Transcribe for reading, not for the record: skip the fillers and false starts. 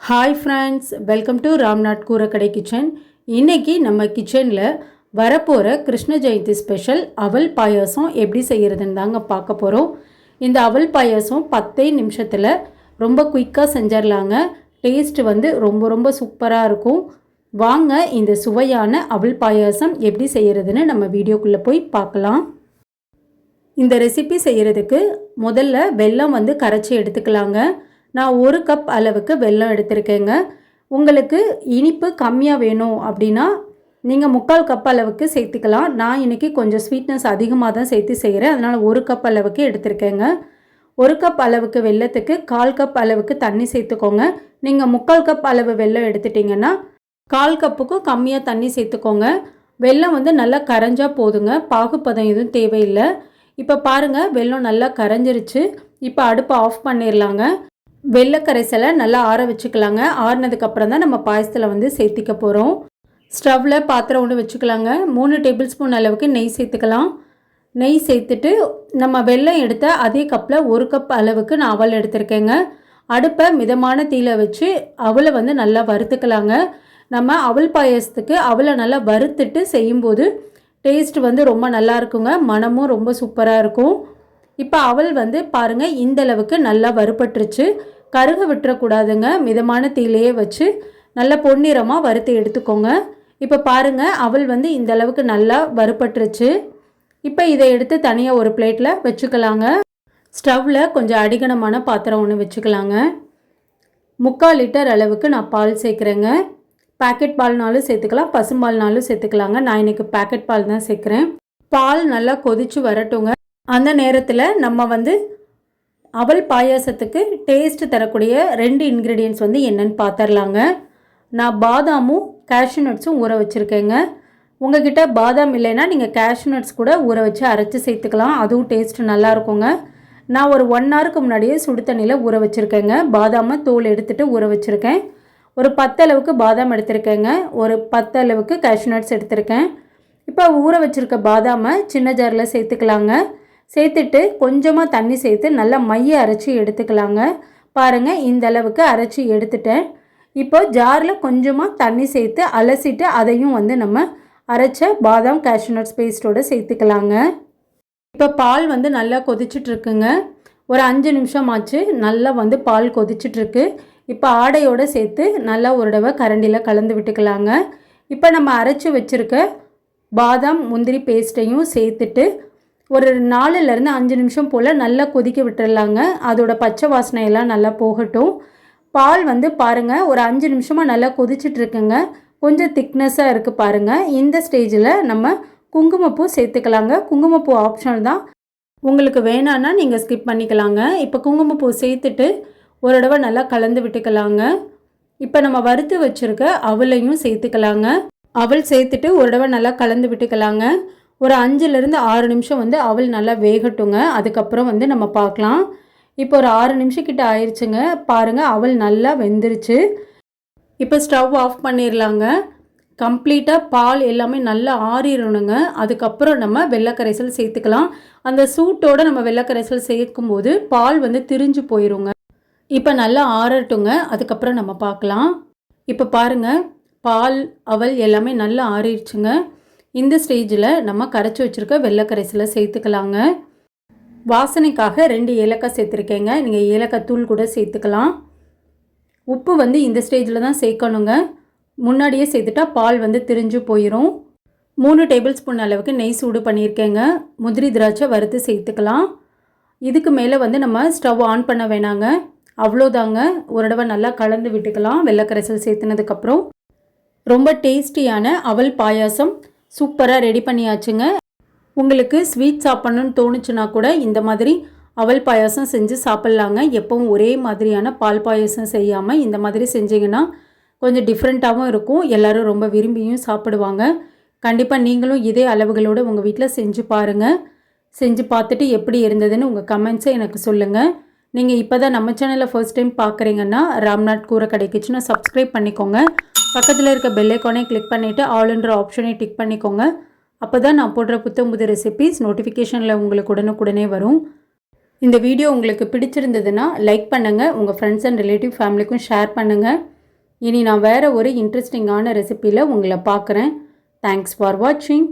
Hi friends, welcome to Ramnath கூரக்கடை kitchen. இன்றைக்கி நம்ம கிச்சனில் வரப்போகிற கிருஷ்ண ஜெயந்தி ஸ்பெஷல் அவல் பாயாசம் எப்படி செய்கிறதுன்னு தாங்க பார்க்க போகிறோம். இந்த அவல் பாயாசம் 10 நிமிஷத்தில் ரொம்ப குயிக்காக செஞ்சிடலாங்க. டேஸ்ட்டு ரொம்ப சூப்பராக இருக்கும். வாங்க இந்த சுவையான அவல் பாயாசம் எப்படி செய்கிறதுன்னு நம்ம வீடியோக்குள்ளே போய் பார்க்கலாம். இந்த ரெசிபி செய்கிறதுக்கு முதல்ல வெல்லம் கரைச்சி எடுத்துக்கலாங்க. நான் 1 கப் அளவுக்கு வெல்லம் எடுத்திருக்கேங்க. உங்களுக்கு இனிப்பு கம்மியாக வேணும் அப்படின்னா நீங்கள் 3/4 கப் அளவுக்கு சேர்த்துக்கலாம். நான் இன்றைக்கி கொஞ்சம் ஸ்வீட்னஸ் அதிகமாக தான் சேர்த்து செய்கிறேன். அதனால் 1 கப் அளவுக்கு எடுத்திருக்கேங்க. 1 கப் அளவுக்கு வெல்லத்துக்கு 1/4 கப் அளவுக்கு தண்ணி சேர்த்துக்கோங்க. நீங்கள் 3/4 கப் அளவு வெல்லம் எடுத்துட்டிங்கன்னா 1/4 கப்புக்கும் கம்மியாக தண்ணி சேர்த்துக்கோங்க. வெல்லம் நல்லா கரைஞ்சா போதுங்க. பாகுப்பதம் எதுவும் தேவையில்லை. இப்போ பாருங்கள், வெல்லம் நல்லா கரைஞ்சிருச்சு. இப்போ அடுப்பை ஆஃப் பண்ணிடலாங்க. வெள்ளை கரைசலை நல்லா ஆற வச்சுக்கலாங்க. ஆறினதுக்கப்புறம் தான் நம்ம பாயசத்தில் சேர்த்திக்க போகிறோம். ஸ்டவ்வில் பாத்திரம் ஒன்று வச்சுக்கலாங்க. 3 டேபிள் ஸ்பூன் அளவுக்கு நெய் சேர்த்துக்கலாம். நெய் சேர்த்துட்டு நம்ம வெல்லம் எடுத்த அதே கப்பில் 1 கப் அளவுக்கு நான் அவல் எடுத்திருக்கேங்க. அடுப்பை மிதமான தீயில வச்சு அவலை நல்லா வறுத்துக்கலாங்க. நம்ம அவல் பாயசத்துக்கு அவலை நல்லா வறுத்துட்டு செய்யும்போது டேஸ்ட் ரொம்ப நல்லா இருக்குங்க. மனமும் ரொம்ப சூப்பராக இருக்கும். இப்போ அவல் பாருங்கள், இந்தளவுக்கு நல்லா வறுபட்டுருச்சு. கருக விட்டுறக்கூடாதுங்க. மிதமான தீயிலையே வச்சு நல்லா பொன்னிறமாக வறுத்து எடுத்துக்கோங்க. இப்போ பாருங்கள், அவல் இந்தளவுக்கு நல்லா வறுபட்டுருச்சு. இப்போ இதை எடுத்து தனியாக ஒரு பிளேட்டில் வச்சுக்கலாங்க. ஸ்டவ்வில் கொஞ்சம் அடிகனமான பாத்திரம் ஒன்று வச்சுக்கலாங்க. 3/4 லிட்டர் அளவுக்கு நான் பால் சேர்க்குறேங்க. பேக்கெட் பால்னாலும் சேர்த்துக்கலாம், பசும்பால்னாலும் சேர்த்துக்கலாங்க. நான் இன்றைக்கி பேக்கெட் பால் தான் சேர்க்குறேன். பால் நல்லா கொதித்து வரட்டுங்க. அந்த நேரத்தில் நம்ம அவல் பாயாசத்துக்கு டேஸ்ட்டு தரக்கூடிய 2 இன்க்ரீடியன்ட்ஸ் என்னென்னு பார்த்துடலாங்க. நான் பாதாமும் கேஷ்யூ நட்ஸும் ஊற வச்சுருக்கேங்க. உங்கள்கிட்ட பாதாம் இல்லைன்னா நீங்கள் கேஷ்யூ நட்ஸ் கூட ஊற வச்சு அரைச்சி சேர்த்துக்கலாம். அதுவும் டேஸ்ட்டு நல்லாயிருக்குங்க. நான் ஒரு 1 ஹவருக்கு முன்னாடியே சுடு தண்ணியில் ஊற வச்சுருக்கேங்க. பாதாமை தோல் எடுத்துகிட்டு ஊற வச்சுருக்கேன். ஒரு 10 அளவுக்கு பாதாம் எடுத்திருக்கேங்க. ஒரு 10 அளவுக்கு கேஷ்யூ நட்ஸ் எடுத்திருக்கேன். இப்போ ஊற வச்சுருக்க பாதாமை சின்ன ஜாரில் சேர்த்துக்கலாங்க. சேர்த்துட்டு கொஞ்சமாக தண்ணி சேர்த்து நல்லா மைய அரைச்சி எடுத்துக்கலாங்க. பாருங்கள், இந்த அளவுக்கு அரைச்சி எடுத்துட்டேன். இப்போ ஜாரில் கொஞ்சமாக தண்ணி சேர்த்து அலசிட்டு அதையும் நம்ம அரைச்ச பாதாம் கேஷ்யூ நட்ஸ் பேஸ்ட்டோடு சேர்த்துக்கலாங்க. இப்போ பால் நல்லா கொதிச்சிட்ருக்குங்க. ஒரு 5 நிமிஷம் ஆச்சு. நல்லா பால் கொதிச்சிட்ருக்கு. இப்போ ஆடையோடு சேர்த்து நல்லா ஒரு தடவை கரண்டியில் கலந்து விட்டுக்கலாங்க. இப்போ நம்ம அரைச்சி வச்சுருக்க பாதாம் முந்திரி பேஸ்ட்டையும் சேர்த்துட்டு ஒரு 4லேருந்து 5 நிமிஷம் போல் நல்லா கொதிக்க விட்டுடலாங்க. அதோட பச்சை வாசனையெல்லாம் நல்லா போகட்டும். பால் பாருங்கள், ஒரு 5 நிமிஷமாக நல்லா கொதிச்சிட்ருக்குங்க. கொஞ்சம் திக்னஸாக இருக்குது பாருங்கள். இந்த ஸ்டேஜில் நம்ம குங்குமப்பூ சேர்த்துக்கலாங்க. குங்குமப்பூ ஆப்ஷனல் தான், உங்களுக்கு வேணான்னா நீங்கள் ஸ்கிப் பண்ணிக்கலாங்க. இப்போ குங்குமப்பூ சேர்த்துட்டு ஒரு தடவை நல்லா கலந்து விட்டுக்கலாங்க. இப்போ நம்ம வறுத்து வச்சுருக்க அவலையும் சேர்த்துக்கலாங்க. அவல் சேர்த்துட்டு ஒரு தடவை நல்லா கலந்து விட்டுக்கலாங்க. ஒரு 5லேருந்து 6 நிமிஷம் அவல் நல்லா வேகட்டுங்க. அதுக்கப்புறம் நம்ம பார்க்கலாம். இப்போ ஒரு 6 நிமிஷம் கிட்ட ஆயிடுச்சுங்க. பாருங்கள், அவல் நல்லா வெந்துருச்சு. இப்போ ஸ்டவ் ஆஃப் பண்ணிடலாங்க. கம்ப்ளீட்டாக பால் எல்லாமே நல்லா ஆறிடணுங்க. அதுக்கப்புறம் நம்ம வெள்ளைக்கரைசல் சேர்த்துக்கலாம். அந்த சூட்டோடு நம்ம வெள்ளைக்கரைசல் சேர்க்கும்போது பால் திரிஞ்சு போயிடுங்க. இப்போ நல்லா ஆறட்டுங்க. அதுக்கப்புறம் நம்ம பார்க்கலாம். இப்போ பாருங்கள், பால் அவல் எல்லாமே நல்லா ஆறிடுச்சுங்க. இந்த ஸ்டேஜில் நம்ம கரைச்சி வச்சுருக்க வெள்ளைக்கரைசலை சேர்த்துக்கலாங்க. வாசனைக்காக 2 ஏலக்காய் சேர்த்துருக்கேங்க. நீங்கள் ஏலக்காய் தூள் கூட சேர்த்துக்கலாம். உப்பு இந்த ஸ்டேஜில் தான் சேர்க்கணுங்க. முன்னாடியே சேர்த்துட்டா பால் திரிஞ்சு போயிடும். 3 டேபிள் ஸ்பூன் அளவுக்கு நெய் சூடு பண்ணியிருக்கேங்க. முந்திரி திராட்சை வறுத்து சேர்த்துக்கலாம். இதுக்கு மேலே நம்ம ஸ்டவ் ஆன் பண்ண வேணாங்க. அவ்வளோதாங்க. ஒரு தடவை நல்லா கலந்து விட்டுக்கலாம். வெள்ளைக்கரைசல் சேர்த்துனதுக்கப்புறம் ரொம்ப டேஸ்டியான அவல் பாயாசம் சூப்பராக ரெடி பண்ணியாச்சுங்க. உங்களுக்கு ஸ்வீட் சாப்பிட்ணுன்னு தோணுச்சுன்னா கூட இந்த மாதிரி அவல் பாயாசம் செஞ்சு சாப்பிட்லாங்க. எப்பவும் ஒரே மாதிரியான பால் பாயாசம் செய்யாமல் இந்த மாதிரி செஞ்சிங்கன்னா கொஞ்சம் டிஃப்ரெண்ட்டாகவும் இருக்கும். எல்லோரும் ரொம்ப விரும்பியும் சாப்பிடுவாங்க. கண்டிப்பாக நீங்களும் இதே அளவுகளோடு உங்கள் வீட்டில் செஞ்சு பாருங்கள். செஞ்சு பார்த்துட்டு எப்படி இருந்ததுன்னு உங்கள் கமெண்ட்ஸை எனக்கு சொல்லுங்கள். நீங்கள் இப்போ தான் நம்ம சேனலை ஃபர்ஸ்ட் டைம் பார்க்குறீங்கன்னா ராம்நாத் கூரக்கடை கிச்சனை சப்ஸ்கிரைப் பண்ணிக்கோங்க. பக்கத்தில் இருக்க பெல் ஐக்கானை கிளிக் பண்ணிவிட்டு ஆல்ன்ற ஆப்ஷனை டிக் பண்ணிக்கோங்க. அப்போ தான் நான் போடுற புத்தம் புது ரெசிபீஸ் நோட்டிஃபிகேஷனில் உங்களுக்கு உடனுக்குடனே வரும். இந்த வீடியோ உங்களுக்கு பிடிச்சிருந்ததுன்னா லைக் பண்ணுங்கள், உங்கள் ஃப்ரெண்ட்ஸ் அண்ட் ரிலேட்டிவ் ஃபேமிலிக்கும் ஷேர் பண்ணுங்கள். இனி நான் வேறு ஒரு இன்ட்ரெஸ்டிங்கான ரெசிப்பியில் உங்களை பார்க்குறேன். தேங்க்ஸ் ஃபார் வாட்சிங்.